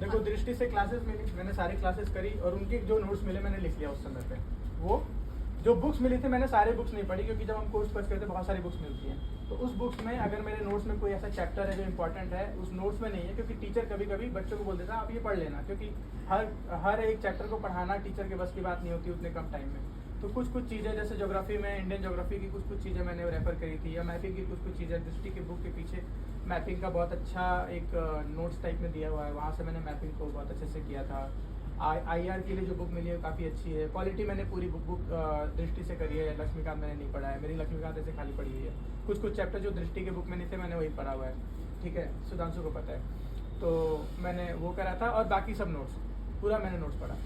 देखो दृष्टि से क्लासेस मिली, मैंने सारी क्लासेस करी और उनके जो नोट्स मिले मैंने लिख लिया उस समय पे। वो जो बुक्स मिली थी मैंने सारी बुक्स नहीं पढ़ी, क्योंकि जब हम कोर्स परचेज करते हैं बहुत सारी बुक्स मिलती हैं, तो उस बुक्स में अगर मेरे नोट्स में कोई ऐसा चैप्टर है जो इंपॉर्टेंट है उस नोट्स में नहीं है, क्योंकि टीचर कभी कभी बच्चों को बोल देता है आप ये पढ़ लेना, क्योंकि हर एक चैप्टर को पढ़ाना टीचर के बस की बात नहीं होती उतने कम टाइम में। तो कुछ चीज़ें जैसे ज्योग्राफी में इंडियन ज्योग्राफी की कुछ चीज़ें मैंने रेफर करी थी, या मैपिंग की कुछ चीज़ें दृष्टि की बुक के पीछे मैपिंग का बहुत अच्छा एक नोट्स टाइप में दिया हुआ है, वहाँ से मैंने मैपिंग को बहुत अच्छे से किया था। IR के लिए जो बुक मिली है काफ़ी अच्छी है। पॉलिटी मैंने पूरी बुक दृष्टि से करी है, लक्ष्मीकांत मैंने नहीं पढ़ा है, मेरी लक्ष्मीकांत ऐसे खाली पढ़ी हुई है। कुछ चैप्टर जो दृष्टि के बुक में नहीं थे मैंने वही पढ़ा हुआ है, ठीक है, सुधांशु को पता है। तो मैंने वो करा था और बाकी सब नोट्स पूरा मैंने नोट्स पढ़ा,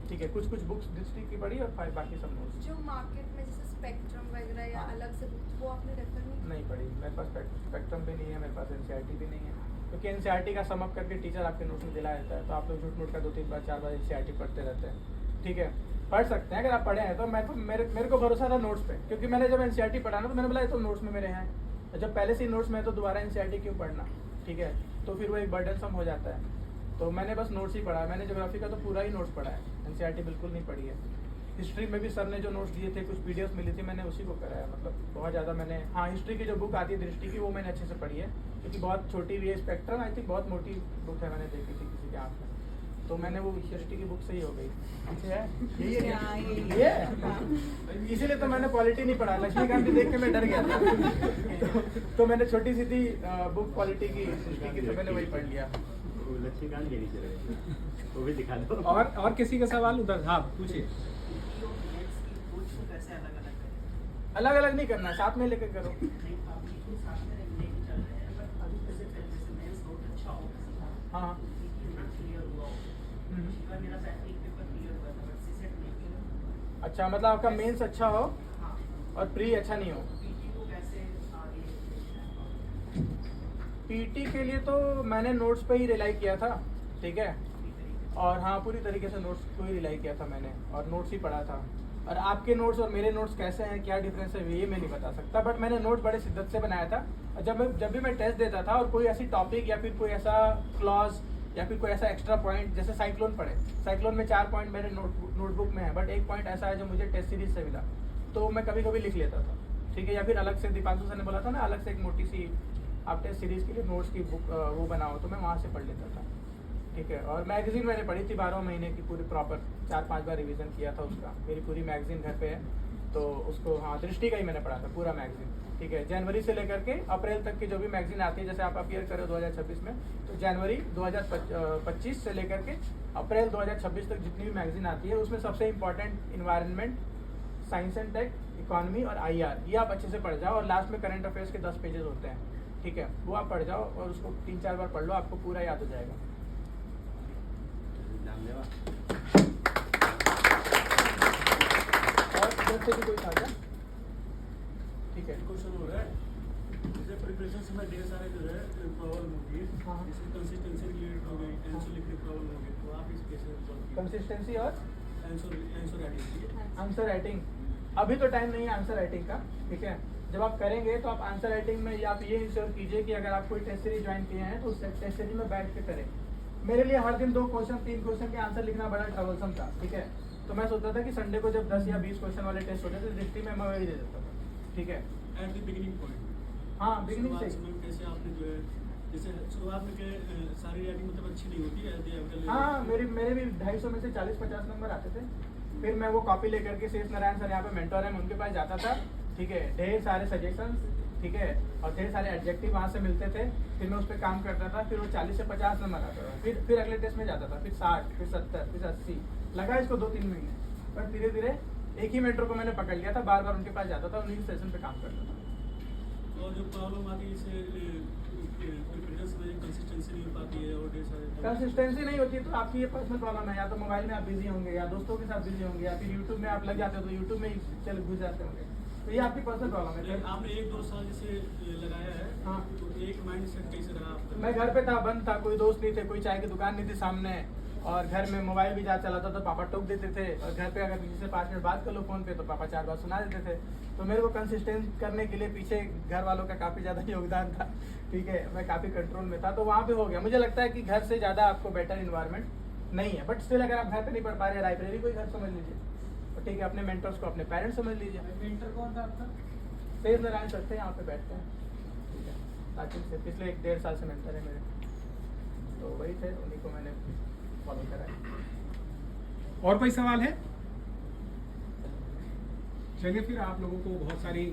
ठीक है। कुछ बुक्स दृष्टि की पढ़ी और बाकी सब नोट्स। जो मार्केट में जैसे स्पेक्ट्रम वगैरह या अलग से बुक्स वो आपने रेफर नहीं पढ़ी, मेरे पास स्पेक्ट्रम भी नहीं है, मेरे पास NCERT भी नहीं है, क्योंकि NCERT का समअप करके टीचर आपके नोट्स में दिला देता है, तो आप लोग झूठ मूठ का 2-3 बार 4 बार NCERT पढ़ते रहते हैं, ठीक है। पढ़ सकते हैं अगर आप पढ़े हैं तो। मेरे को भरोसा था नोट्स पे, क्योंकि मैंने जब NCERT पढ़ा ना तो मैंने बोला ये तो नोट्स में मेरे हैं, जब पहले से ही नोट्स में है तो दोबारा NCERT क्यों पढ़ना, ठीक है। तो फिर वो एक बर्डनसम हो जाता है, तो मैंने बस नोट्स ही पढ़ा है। मैंने ज्योग्राफी का तो पूरा ही नोट्स पढ़ा है, NCERT बिल्कुल नहीं पढ़ी है। हिस्ट्री में भी सर ने जो नोट्स दिए थे, कुछ PDF मिली थी, मैंने उसी को कराया, मतलब बहुत ज़्यादा मैंने, हाँ हिस्ट्री की जो बुक आती है दृष्टि की वो मैंने अच्छे से पढ़ी है, क्योंकि बहुत छोटी भी है। स्पेक्ट्रम आई थिंक बहुत मोटी बुक है, मैंने देखी थी किसी के हाथ में, तो मैंने वो दृष्टि की बुक से ही हो गई, ठीक है। ये इसीलिए तो मैंने पॉलिटी नहीं पढ़ा, लक्ष्मीकांत भी देख के मैं डर गया था तो मैंने छोटी सी थी बुक पॉलिटी की दृष्टि की, तो मैंने वही पढ़ लिया। लक्ष्मीकांत के नीचे रहे वो भी दिखा दो। और किसी का सवाल उधर, हाँ पूछिए। अलग अलग नहीं करना, साथ में लेकर करो। हाँ अच्छा, मतलब आपका मेंस अच्छा हो और प्री अच्छा नहीं हो। PT के लिए तो मैंने नोट्स पे ही रिलाई किया था, ठीक है, और हाँ पूरी तरीके से नोट्स को ही रिलाई किया था मैंने, और नोट्स ही पढ़ा था। और आपके नोट्स और मेरे नोट्स कैसे हैं, क्या डिफरेंस है, ये मैं नहीं बता सकता, बट मैंने नोट बड़े शिद्दत से बनाया था। और जब भी मैं टेस्ट देता था और कोई ऐसी टॉपिक या फिर कोई ऐसा क्लॉज या फिर कोई ऐसा एक्स्ट्रा पॉइंट, जैसे साइक्लोन पढ़े, साइक्लोन में 4 पॉइंट मेरे नोटबुक में है, बट एक पॉइंट ऐसा है जो मुझे टेस्ट सीरीज से मिला, तो मैं कभी कभी लिख लेता था, ठीक है। या फिर अलग से दीपांशु सर ने बोला था ना, अलग से एक मोटी सी आप टेस्ट सीरीज के लिए नोट्स की बुक वो बनाओ, तो मैं वहाँ से पढ़ लेता था, ठीक है। और मैगजीन मैंने पढ़ी थी 12 महीने की पूरी प्रॉपर, 4-5 बार रिवीजन किया था उसका, मेरी पूरी मैगजीन घर पे है, तो उसको हाँ दृष्टि का ही मैंने पढ़ा था पूरा मैगजीन, ठीक है। जनवरी से लेकर के अप्रैल तक की जो भी मैगजीन आती है, जैसे आप अपीयर करो 2026 में, तो जनवरी 2025 से लेकर के अप्रैल 2026 तक जितनी भी मैगजीन आती है उसमें सबसे important environment, science and tech, economy और IR, ये आप अच्छे से पढ़ जाओ। और लास्ट में करंट अफेयर्स के 10 पेजेस होते हैं, ठीक है, वो आप पढ़ जाओ और उसको 3-4 बार पढ़ लो, आपको पूरा याद हो जाएगा। और इधर से भी कोई था क्या? ठीक है, क्वेश्चन हो रहा है, जैसे प्रिपरेशन से मैं ढेर सारे जो है प्रॉब्लम होगी, हाँ। जैसे कंसिस्टेंसी रिलेटेड हो गई, आंसर लिखने की प्रॉब्लम हो गई, तो आप इस कैसे सॉल्व कीजिए? कंसिस्टेंसी और आंसर राइटिंग, आंसर राइटिंग, अभी तो टाइम नहीं है आंसर राइटिंग का, ठीक है। जब आप करेंगे तो आप आंसर राइटिंग में आप ये इंश्योर कीजिए कि अगर आप कोई टेस्ट सीरीज ज्वाइन किए हैं तो उस टेस्ट सीरीज में बैठ के करें। मेरे लिए हर दिन 2 क्वेश्चन 3 क्वेश्चन के आंसर लिखना बड़ा ट्रबलसम था, ठीक है। तो मैं सोचता था कि संडे को जब 10 या 20 क्वेश्चन वाले टेस्ट होते थे दृष्टि में मैं वही दे देता था, ठीक है। एट द बिगिनिंग पॉइंट, हाँ बिगिनिंग से शुरुआत में कैसे आपने जो है, जैसे शुरुआत में के सारी राइटिंग मतलब अच्छी नहीं होती है, हाँ मेरे भी 250 में से 40-50 नंबर आते थे। फिर मैं वो कॉपी लेकर के शेष नारायण सर यहाँ पे मेंटोर है, मैं उनके पास जाता था, ठीक है, ढेर सारे सजेशंस, ठीक है, और ढेर सारे एडजेक्टिव वहाँ से मिलते थे, फिर मैं उस पर काम करता था, फिर वो 40 से 50 नंबर आता था, फिर अगले टेस्ट में जाता था, फिर 60, फिर 70, फिर 80, लगा इसको 2-3 महीने, पर धीरे धीरे एक ही मेंटर को मैंने पकड़ लिया था, बार बार उनके पास जाता था, उन्हीं सेशन पे काम करता था। और जो प्रॉब्लम आती है जैसे प्रिपरेशन में कंसिस्टेंसी नहीं हो पाती है और ढेर सारे कंसिस्टेंसी नहीं होती है तो आपकी ये पर्सनल प्रॉब्लम है, या तो मोबाइल में आप बिजी होंगे, या दोस्तों के साथ बिजी होंगे, या फिर यूट्यूब में आप लग जाते हो तो यूट्यूब में चल घुस जाते होंगे, तो ये आपकी पर्सनल प्रॉब्लम है। आपने 1-2 साल जैसे लगाया है, हाँ, तो एक माइंड सेट कैसे रहा आपका? मैं घर पे था, बंद था, कोई दोस्त नहीं थे, कोई चाय की दुकान नहीं थी सामने, और घर में मोबाइल भी ज़्यादा चलाता तो पापा टोक देते थे, और घर पे अगर किसी से 5 मिनट बात कर लो फ़ोन पे तो पापा 4 बार सुना देते थे। तो मेरे को कंसिस्टेंट करने के लिए पीछे घर वालों का काफ़ी ज़्यादा योगदान था, ठीक है। मैं काफ़ी कंट्रोल में था, तो वहाँ पे हो गया। मुझे लगता है कि घर से ज़्यादा आपको बेटर इन्वायरमेंट नहीं है, बट स्टिल अगर आप घर पे नहीं पढ़ पा रहे, लाइब्रेरी को ही घर समझ लीजिए, तो ठीक है। अपने मेंटर्स को अपने पेरेंट्स समझ लीजिए। मेंटर कौन था आपका? तेज नारायण सर थे, यहाँ पे बैठते हैं, ठीक है। ताकि से पिछले 1-1.5 साल से मेंटर है मेरे, तो वही थे, उन्हीं को मैंने फॉलो करा है। और कोई सवाल है? चलिए फिर आप लोगों को बहुत सारी